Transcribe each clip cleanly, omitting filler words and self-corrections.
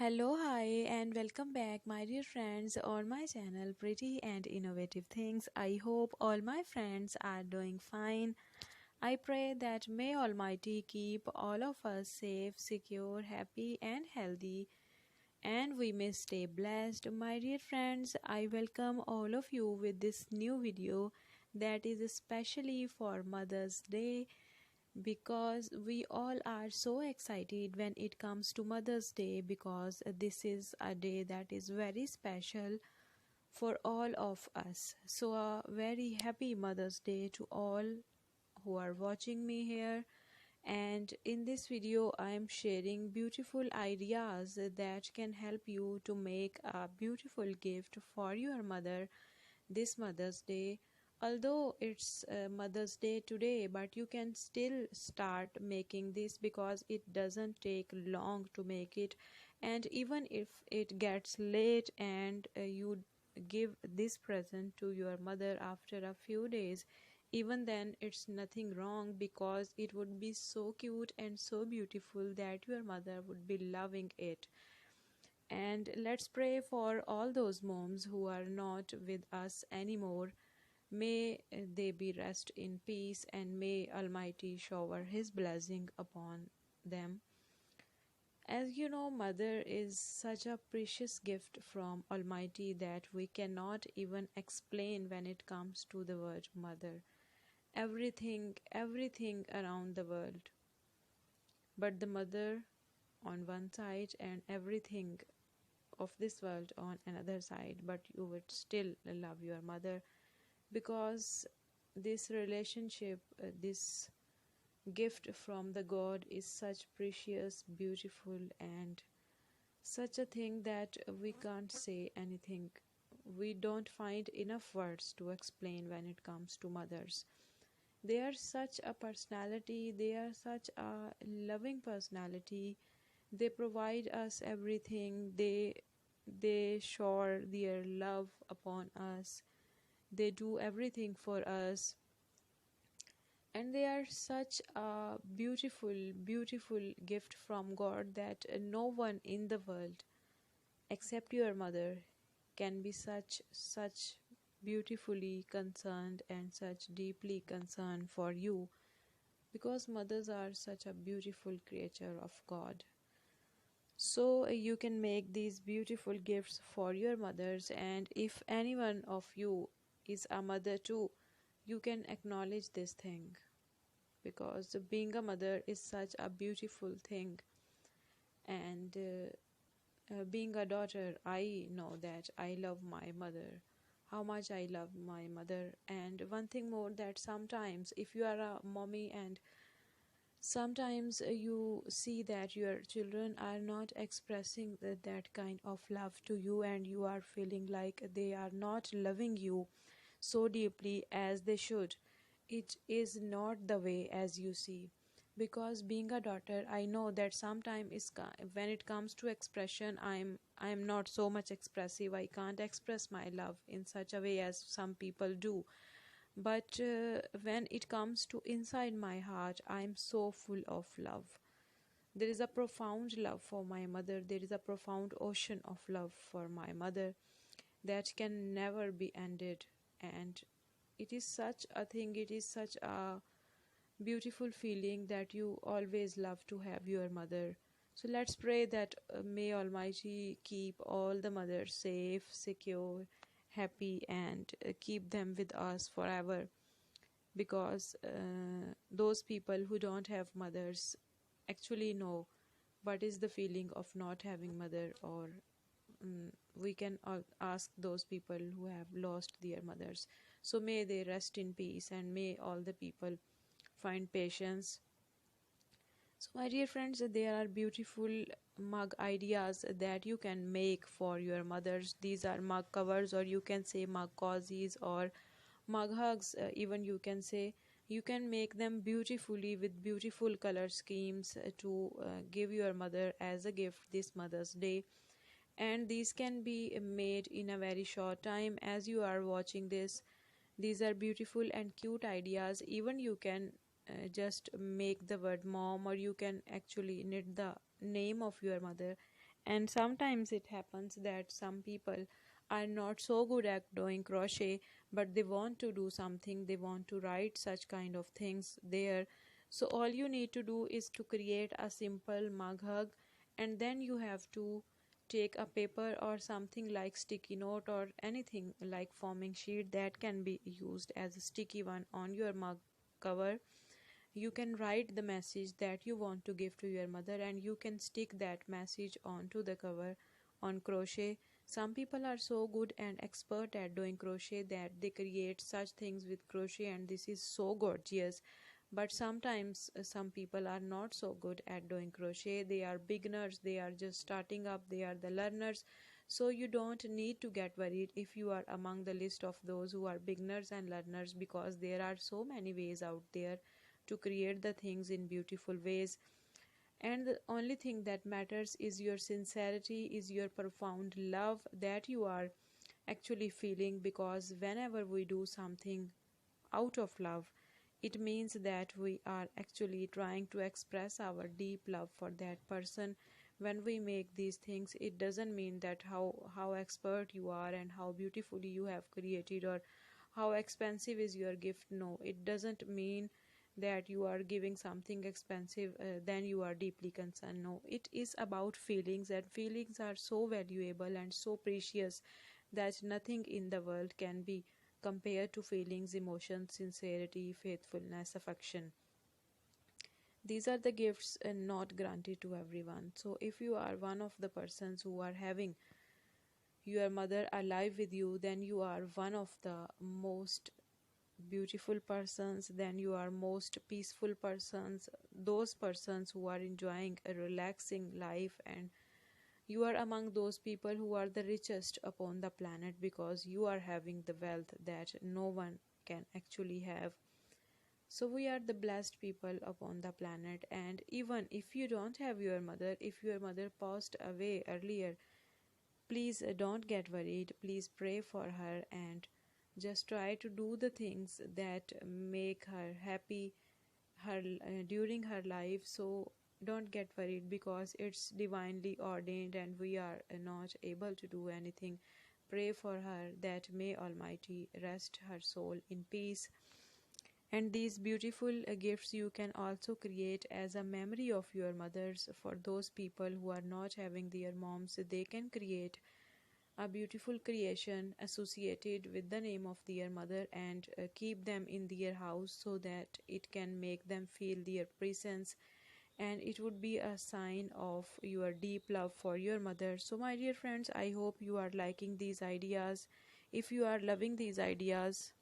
Hello, hi, and welcome back, my dear friends, on my channel Pretty and Innovative Things. I hope all my friends are doing fine. I pray that may Almighty keep all of us safe, secure, happy, and healthy, and we may stay blessed. My dear friends, I welcome all of you with this new video that is especially for Mother's Day because we all are so excited when it comes to Mother's Day because this is a day that is very special for all of us. So, a very happy Mother's Day to all who are watching me here. And in this video, I am sharing beautiful ideas that can help you to make a beautiful gift for your mother this Mother's Day. Although it's Mother's Day today, but you can still start making this because it doesn't take long to make it. And even if it gets late and you give this present to your mother after a few days, even then it's nothing wrong because it would be so cute and so beautiful that your mother would be loving it. And let's pray for all those moms who are not with us anymore. May they be rest in peace and may Almighty shower His blessing upon them. As you know, Mother is such a precious gift from Almighty that we cannot even explain when it comes to the word Mother. Everything around the world. But the Mother on one side and everything of this world on another side, but you would still love your mother because this relationship, this gift from the God is such precious, beautiful, and such a thing that we can't say anything. We don't find enough words to explain when it comes to mothers. They are such a personality, they are such a loving personality. They provide us everything. They shower their love upon us. They do everything for us. And they are such a beautiful gift from God that no one in the world except your mother can be such beautifully concerned and such deeply concerned for you because mothers are such a beautiful creature of God. So you can make these beautiful gifts for your mothers, and if anyone of you is a mother too, you can acknowledge this thing because being a mother is such a beautiful thing. And being a daughter, I know that I love my mother, how much I love my mother. And one thing more, that sometimes if you are a mommy and sometimes you see that your children are not expressing that kind of love to you, and you are feeling like they are not loving you so deeply as they should. It is not the way as you see. Because being a daughter, I know that sometimes when it comes to expression, I'm not so much expressive. I can't express my love in such a way as some people do, but when it comes to inside my heart, I'm so full of love. There is a profound love for my mother. There is a profound ocean of love for my mother that can never be ended. And it is such a thing, it is such a beautiful feeling that you always love to have your mother. So let's pray that may Almighty keep all the mothers safe, secure, happy, and keep them with us forever, because those people who don't have mothers actually know what is the feeling of not having mother. Or we can ask those people who have lost their mothers. So may they rest in peace and may all the people find patience. So my dear friends, there are beautiful mug ideas that you can make for your mothers. These are mug covers, or you can say mug cozies, or mug hugs, even you can say. You can make them beautifully with beautiful color schemes to give your mother as a gift this Mother's Day. And these can be made in a very short time. As you are watching this, these are beautiful and cute ideas. Even you can just make the word mom, or you can actually knit the name of your mother And sometimes it happens that some people are not so good at doing crochet, but they want to do something, they want to write such kind of things there. So all you need to do is to create a simple mug hug, and then you have to take a paper or something like sticky note or anything like foaming sheet that can be used as a sticky one on your mug cover. You can write the message that you want to give to your mother, and you can stick that message onto the cover on crochet. Some people are so good and expert at doing crochet that they create such things with crochet, and this is so gorgeous. But sometimes some people are not so good at doing crochet, they are beginners, they are just starting up, they are the learners. So you don't need to get worried if you are among the list of those who are beginners and learners, because there are so many ways out there to create the things in beautiful ways. And the only thing that matters is your sincerity, is your profound love that you are actually feeling, because whenever we do something out of love, it means that we are actually trying to express our deep love for that person. When we make these things, it doesn't mean that how expert you are and how beautifully you have created or how expensive is your gift. No, it doesn't mean that you are giving something expensive, then you are deeply concerned. No, it is about feelings, and feelings are so valuable and so precious that nothing in the world can be compared to feelings, emotions, sincerity, faithfulness, affection. These are the gifts and not granted to everyone. So if you are one of the persons who are having your mother alive with you, then you are one of the most beautiful persons, then you are most peaceful persons, those persons who are enjoying a relaxing life, and you are among those people who are the richest upon the planet, because you are having the wealth that no one can actually have. So we are the blessed people upon the planet. And even if you don't have your mother, if your mother passed away earlier, please don't get worried, please pray for her and just try to do the things that make her happy her during her life. So don't get worried, because it's divinely ordained and we are not able to do anything. Pray for her that may Almighty rest her soul in peace. And these beautiful gifts you can also create as a memory of your mothers. For those people who are not having their moms, they can create a beautiful creation associated with the name of their mother and keep them in their house, so that it can make them feel their presence, and it would be a sign of your deep love for your mother. So my dear friends, I hope you are liking these ideas. If you are loving these ideas,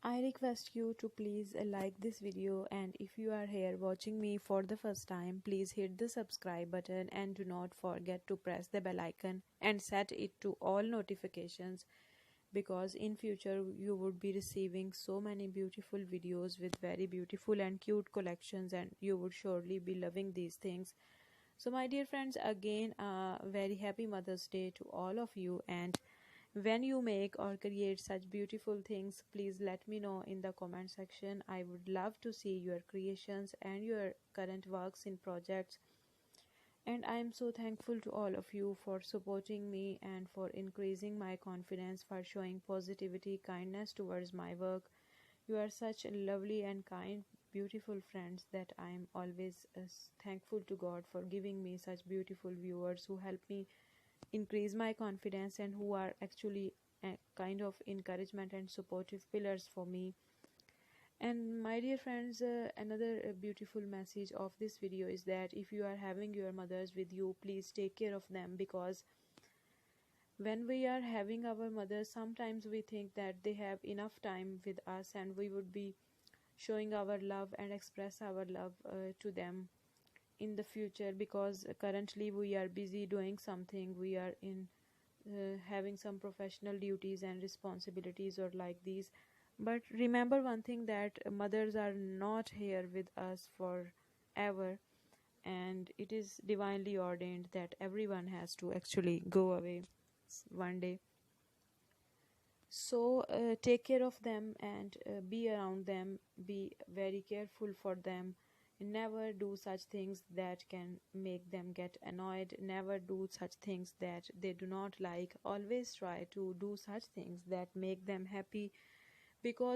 I request you to please like this video, and if you are here watching me for the first time, please hit the subscribe button and do not forget to press the bell icon and set it to all notifications, because in future you would be receiving so many beautiful videos with very beautiful and cute collections, and you would surely be loving these things. So my dear friends, again a very happy Mother's Day to all of you. And when you make or create such beautiful things, please let me know in the comment section. I would love to see your creations and your current works in projects. And I am so thankful to all of you for supporting me and for increasing my confidence, for showing positivity, kindness towards my work. You are such lovely and kind, beautiful friends that I am always thankful to God for giving me such beautiful viewers who help me increase my confidence and who are actually a kind of encouragement and supportive pillars for me. And my dear friends, another beautiful message of this video is that if you are having your mothers with you, please take care of them, because when we are having our mothers, sometimes we think that they have enough time with us and we would be showing our love and express our love to them in the future, because currently we are busy doing something, we are in having some professional duties and responsibilities or like these. But remember one thing, that mothers are not here with us forever, and it is divinely ordained that everyone has to actually go away one day. So take care of them and be around them, be very careful for them, Never do such things that can make them get annoyed. Never do such things that they do not like. Always try to do such things that make them happy, because